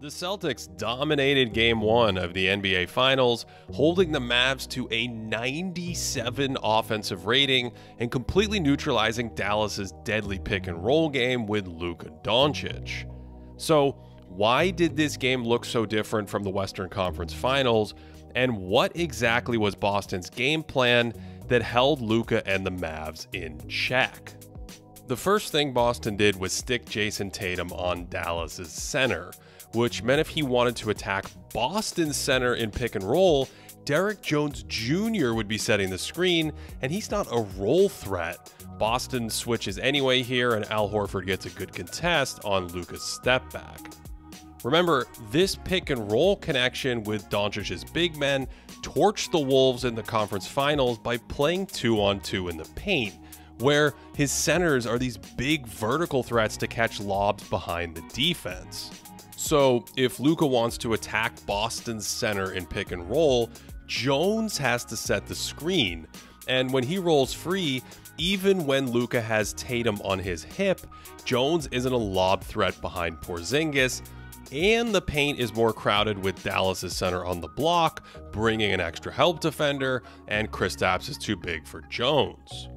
The Celtics dominated Game 1 of the NBA Finals, holding the Mavs to a 97 offensive rating and completely neutralizing Dallas's deadly pick-and-roll game with Luka Doncic. So, why did this game look so different from the Western Conference Finals, and what exactly was Boston's game plan that held Luka and the Mavs in check? The first thing Boston did was stick Jason Tatum on Dallas's center, which meant if he wanted to attack Boston's center in pick and roll, Derrick Jones Jr. would be setting the screen, and he's not a roll threat. Boston switches anyway here, and Al Horford gets a good contest on Luka's step back. Remember, this pick and roll connection with Doncic's big men torched the Wolves in the conference finals by playing 2-on-2 in the paint, where his centers are these big vertical threats to catch lobs behind the defense. So if Luka wants to attack Boston's center in pick and roll, Jones has to set the screen. And when he rolls free, even when Luka has Tatum on his hip, Jones isn't a lob threat behind Porzingis, and the paint is more crowded with Dallas's center on the block, bringing an extra help defender, and Kristaps is too big for Jones.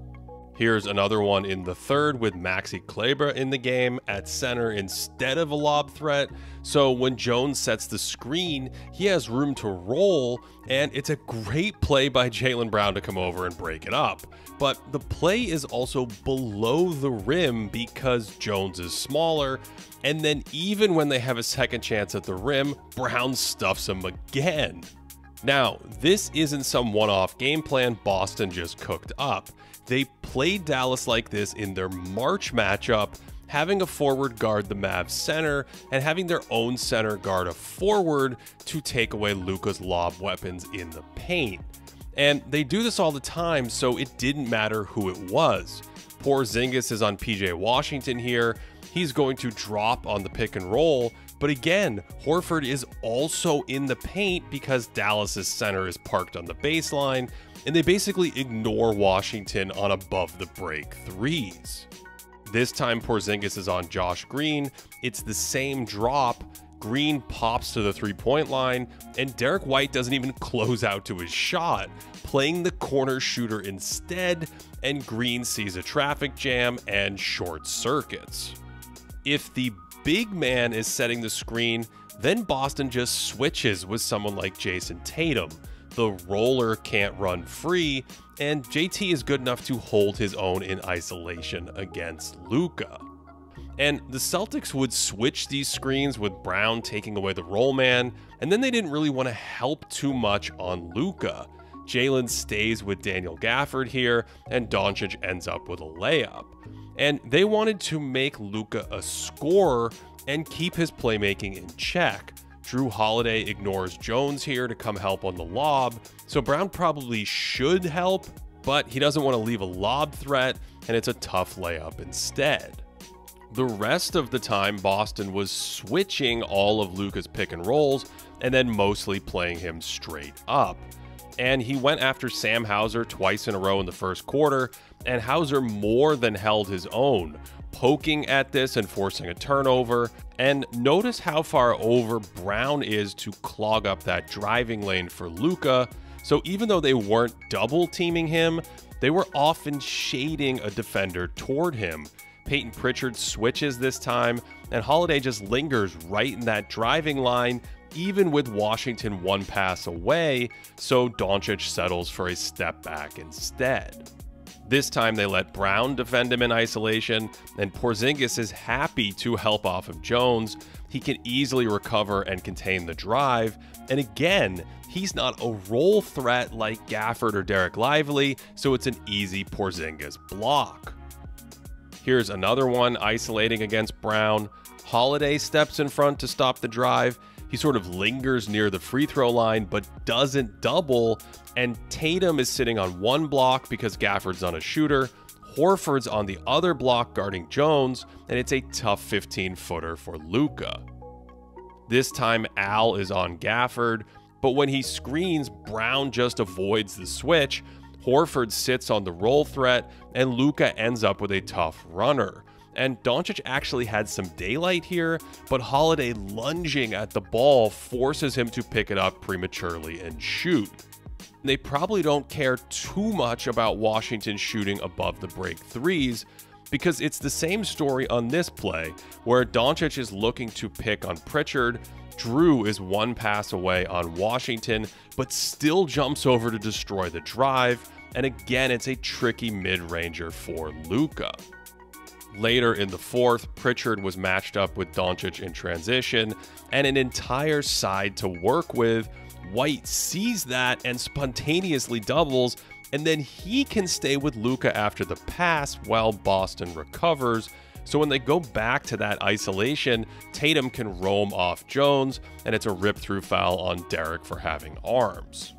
Here's another one in the third with Maxi Kleber in the game at center instead of a lob threat. So when Jones sets the screen, he has room to roll, and it's a great play by Jaylen Brown to come over and break it up. But the play is also below the rim because Jones is smaller, and then even when they have a second chance at the rim, Brown stuffs him again. Now, this isn't some one-off game plan Boston just cooked up. They played Dallas like this in their March matchup, having a forward guard the Mavs center and having their own center guard a forward to take away Luka's lob weapons in the paint. And they do this all the time, so it didn't matter who it was. Porzingis is on PJ Washington here. He's going to drop on the pick and roll, but again, Horford is also in the paint because Dallas's center is parked on the baseline, and they basically ignore Washington on above the break threes. This time Porzingis is on Josh Green. It's the same drop. Green pops to the three-point line, and Derek White doesn't even close out to his shot, playing the corner shooter instead, and Green sees a traffic jam and short circuits. If the big man is setting the screen, then Boston just switches with someone like Jason Tatum. The roller can't run free, and JT is good enough to hold his own in isolation against Luka. And the Celtics would switch these screens with Brown taking away the roll man, and then they didn't really want to help too much on Luka. Jaylen stays with Daniel Gafford here, and Doncic ends up with a layup. And they wanted to make Luka a scorer and keep his playmaking in check. Jrue Holiday ignores Jones here to come help on the lob, so Brown probably should help, but he doesn't want to leave a lob threat, and it's a tough layup instead. The rest of the time, Boston was switching all of Luka's pick and rolls and then mostly playing him straight up. And he went after Sam Hauser twice in a row in the first quarter, and Hauser more than held his own, poking at this and forcing a turnover. And notice how far over Brown is to clog up that driving lane for Luka. So even though they weren't double teaming him, they were often shading a defender toward him. Peyton Pritchard switches this time, and Holiday just lingers right in that driving line, even with Washington one pass away, so Doncic settles for a step back instead. This time they let Brown defend him in isolation, and Porzingis is happy to help off of Jones. He can easily recover and contain the drive, and again, he's not a roll threat like Gafford or Derek Lively, so it's an easy Porzingis block. Here's another one isolating against Brown. Holiday steps in front to stop the drive. He sort of lingers near the free throw line, but doesn't double, and Tatum is sitting on one block because Gafford's on a shooter. Horford's on the other block guarding Jones, and it's a tough 15-footer for Luka. This time Al is on Gafford, but when he screens, Brown just avoids the switch. Horford sits on the roll threat, and Luka ends up with a tough runner. and Doncic actually had some daylight here, but Holiday lunging at the ball forces him to pick it up prematurely and shoot. They probably don't care too much about Washington shooting above the break threes, because it's the same story on this play, where Doncic is looking to pick on Pritchard. Drew is one pass away on Washington, but still jumps over to destroy the drive, and again it's a tricky mid-ranger for Luka. Later in the fourth, Pritchard was matched up with Doncic in transition, and an entire side to work with. White sees that and spontaneously doubles, and then he can stay with Luka after the pass while Boston recovers. So when they go back to that isolation, Tatum can roam off Jones, and it's a rip-through foul on Derek for having arms.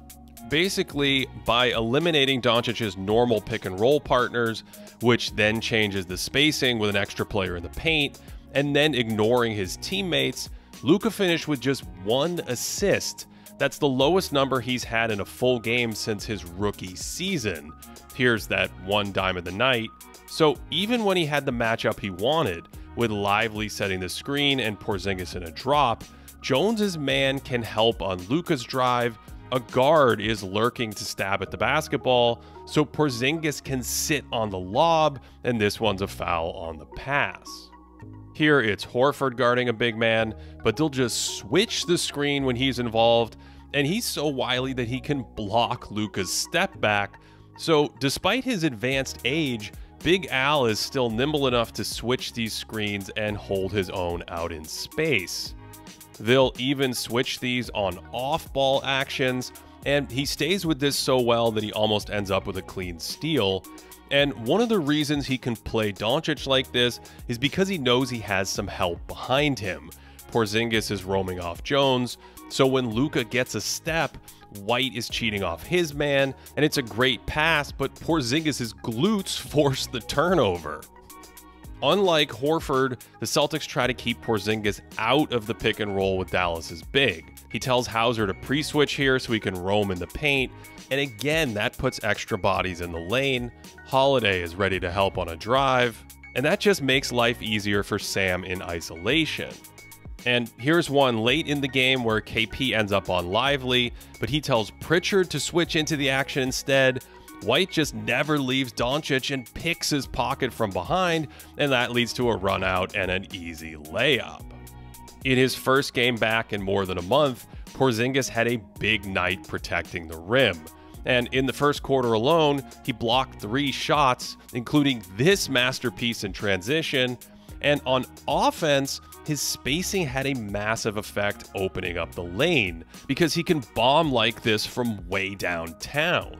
Basically, by eliminating Doncic's normal pick-and-roll partners, which then changes the spacing with an extra player in the paint, and then ignoring his teammates, Luka finished with just 1 assist. That's the lowest number he's had in a full game since his rookie season. Here's that one dime of the night. So even when he had the matchup he wanted, with Lively setting the screen and Porzingis in a drop, Jones's man can help on Luka's drive. A guard is lurking to stab at the basketball, so Porzingis can sit on the lob, and this one's a foul on the pass. Here it's Horford guarding a big man, but they'll just switch the screen when he's involved, and he's so wily that he can block Luka's step back. So despite his advanced age, Big Al is still nimble enough to switch these screens and hold his own out in space. They'll even switch these on off-ball actions, and he stays with this so well that he almost ends up with a clean steal. And one of the reasons he can play Doncic like this is because he knows he has some help behind him. Porzingis is roaming off Jones, so when Luka gets a step, White is cheating off his man, and it's a great pass, but Porzingis' glutes force the turnover. Unlike Horford, the Celtics try to keep Porzingis out of the pick and roll with Dallas's big. He tells Hauser to pre-switch here so he can roam in the paint, and again that puts extra bodies in the lane. Holiday is ready to help on a drive, and that just makes life easier for Sam in isolation. And here's one late in the game where KP ends up on Lively, but he tells Pritchard to switch into the action instead. White just never leaves Doncic and picks his pocket from behind, and that leads to a run out and an easy layup. In his first game back in more than a month, Porzingis had a big night protecting the rim. And in the first quarter alone, he blocked 3 shots, including this masterpiece in transition. And on offense, his spacing had a massive effect opening up the lane, because he can bomb like this from way downtown.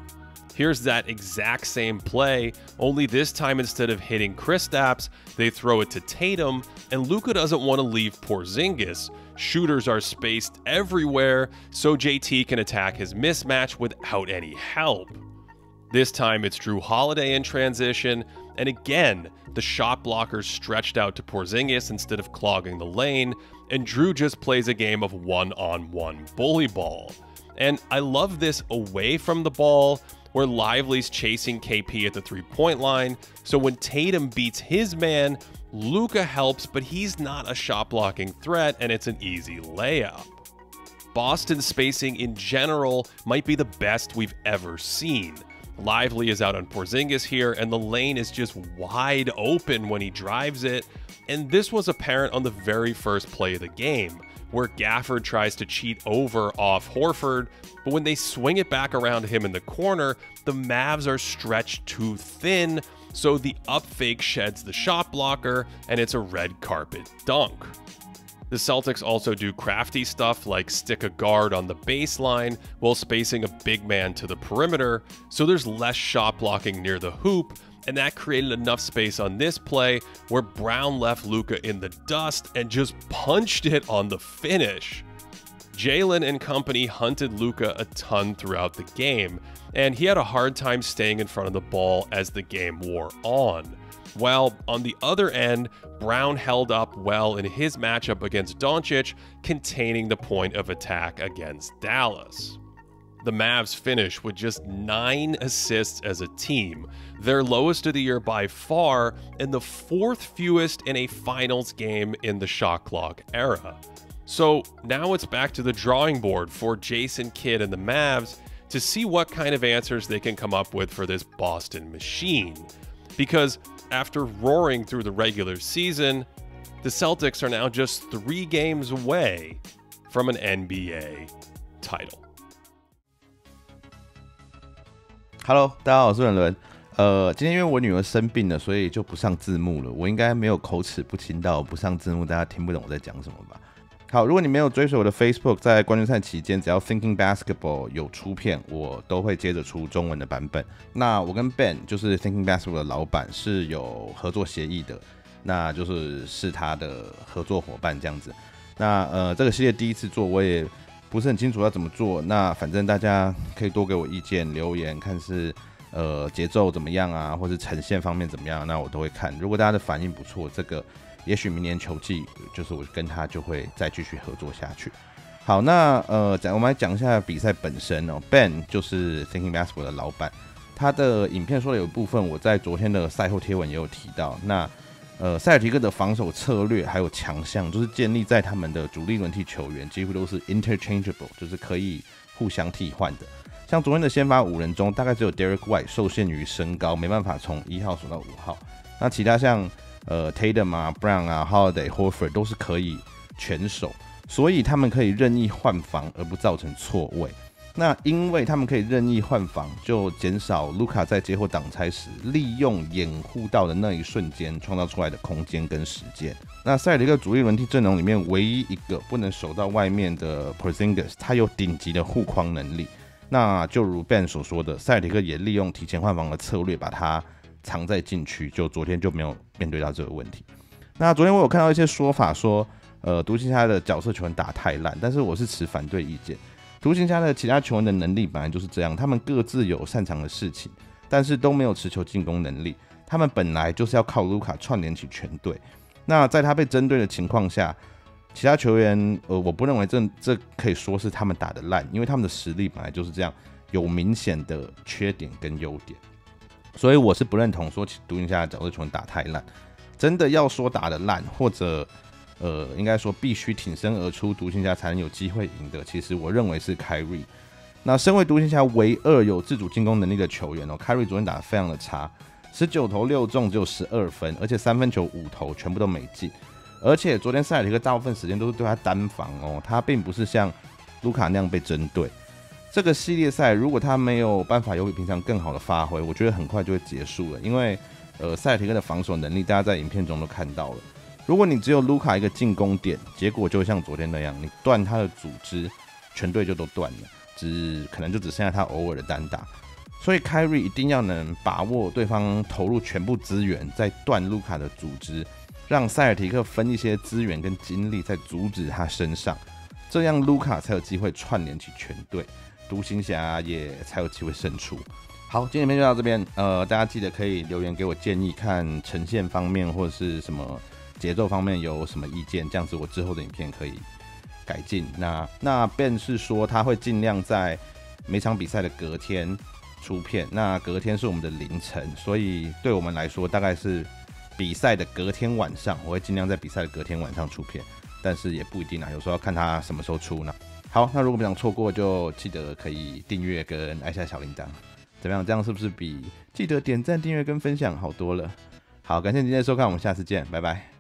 Here's that exact same play, only this time instead of hitting Kristaps, they throw it to Tatum, and Luka doesn't want to leave Porzingis. Shooters are spaced everywhere, so JT can attack his mismatch without any help. This time it's Drew Holiday in transition, and again, the shot blockers stretched out to Porzingis instead of clogging the lane, and Drew just plays a game of one-on-one bully ball. And I love this away from the ball, where Lively's chasing KP at the three-point line, so when Tatum beats his man, Luka helps, but he's not a shot-blocking threat, and it's an easy layup. Boston's spacing in general might be the best we've ever seen. Lively is out on Porzingis here, and the lane is just wide open when he drives it, and this was apparent on the very first play of the game, where Gafford tries to cheat over off Horford, but when they swing it back around him in the corner, the Mavs are stretched too thin, so the up fake sheds the shot blocker, and it's a red carpet dunk. The Celtics also do crafty stuff like stick a guard on the baseline while spacing a big man to the perimeter, so there's less shot blocking near the hoop, and that created enough space on this play where Brown left Luka in the dust and just punched it on the finish. Jalen and company hunted Luka a ton throughout the game, and he had a hard time staying in front of the ball as the game wore on. While on the other end, Brown held up well in his matchup against Doncic, containing the point of attack against Dallas. the Mavs finish with just 9 assists as a team, their lowest of the year by far, and the 4th fewest in a finals game in the shot clock era. So now it's back to the drawing board for Jason Kidd and the Mavs to see what kind of answers they can come up with for this Boston machine. Because after roaring through the regular season, the Celtics are now just 3 games away from an NBA title. Hello， 大家好，我是伦伦。今天因为我女儿生病了，所以就不上字幕了。我应该没有口齿不清到不上字幕，大家听不懂我在讲什么吧？好，如果你没有追随我的 Facebook， 在冠军赛期间，只要 Thinking Basketball 有出片，我都会接着出中文的版本。那我跟 Ben 就是 Thinking Basketball 的老板是有合作协议的，那是他的合作伙伴这样子。那这个系列第一次做，我也不是很清楚要怎么做，那反正大家可以多给我意见，留言看是节奏怎么样啊，或是呈现方面怎么样，那我都会看。如果大家的反应不错，这个也许明年球季就是我跟他就会再继续合作下去。好，那我们来讲一下比赛本身哦。Ben 就是 Thinking Basketball 的老板，他的影片说的有一部分我在昨天的赛后贴文也有提到。那塞尔提克的防守策略还有强项，就是建立在他们的主力轮替球员几乎都是 interchangeable， 就是可以互相替换的。像昨天的先发5人中，大概只有 Derek White 受限于身高，没办法从1号数到5号。那其他像Tatum 啊、Brown 啊、Holiday、Horford 都是可以全守，所以他们可以任意换防而不造成错位。那因为他们可以任意换防，就减少 Luka 在接获挡拆时利用掩护到的那一瞬间创造出来的空间跟时间。那塞尔提克主力轮替阵容里面唯一一个不能守到外面的 Porzingis， 他有顶级的护框能力。那就如 Ben 所说的，塞尔提克也利用提前换防的策略把它藏在禁区，就昨天就没有面对到这个问题。那昨天我有看到一些说法说，独行侠的角色球员打太烂，但是我是持反对意见。独行侠的其他球员的能力本来就是这样，他们各自有擅长的事情，但是都没有持球进攻能力。他们本来就是要靠卢卡串联起全队。那在他被针对的情况下，其他球员，我不认为这可以说是他们打得烂，因为他们的实力本来就是这样，有明显的缺点跟优点。所以我是不认同说独行侠的角色球员打太烂。真的要说打得烂，或者应该说必须挺身而出，独行侠才能有机会赢的。其实我认为是 Kyrie。那身为独行侠唯2有自主进攻能力的球员Kyrie 昨天打得非常的差，19投6中，只有12分，而且3分球5投全部都没进。而且昨天塞尔提克大部分时间都是对他单防他并不是像卢卡那样被针对。这个系列赛如果他没有办法有比平常更好的发挥，我觉得很快就会结束了，因为塞尔提克的防守能力大家在影片中都看到了。如果你只有卢卡一个进攻点，结果就会像昨天那样，你断他的组织，全队就都断了，可能就只剩下他偶尔的单打。所以 Kyrie 一定要能把握对方投入全部资源，再断卢卡的组织，让塞尔提克分一些资源跟精力在阻止他身上，这样卢卡才有机会串联起全队，独行侠也才有机会胜出。好，今天影片就到这边，大家记得可以留言给我建议，看呈现方面或者是什么节奏方面有什么意见，这样子我之后的影片可以改进。那 Ben 是说他会尽量在每场比赛的隔天出片，那隔天是我们的凌晨，所以对我们来说大概是比赛的隔天晚上，我会尽量在比赛的隔天晚上出片，但是也不一定有时候要看他什么时候出呢。好，那如果不想错过，就记得可以订阅跟按下小铃铛，怎么样？这样是不是比记得点赞、订阅跟分享好多了？好，感谢今天的收看，我们下次见，拜拜。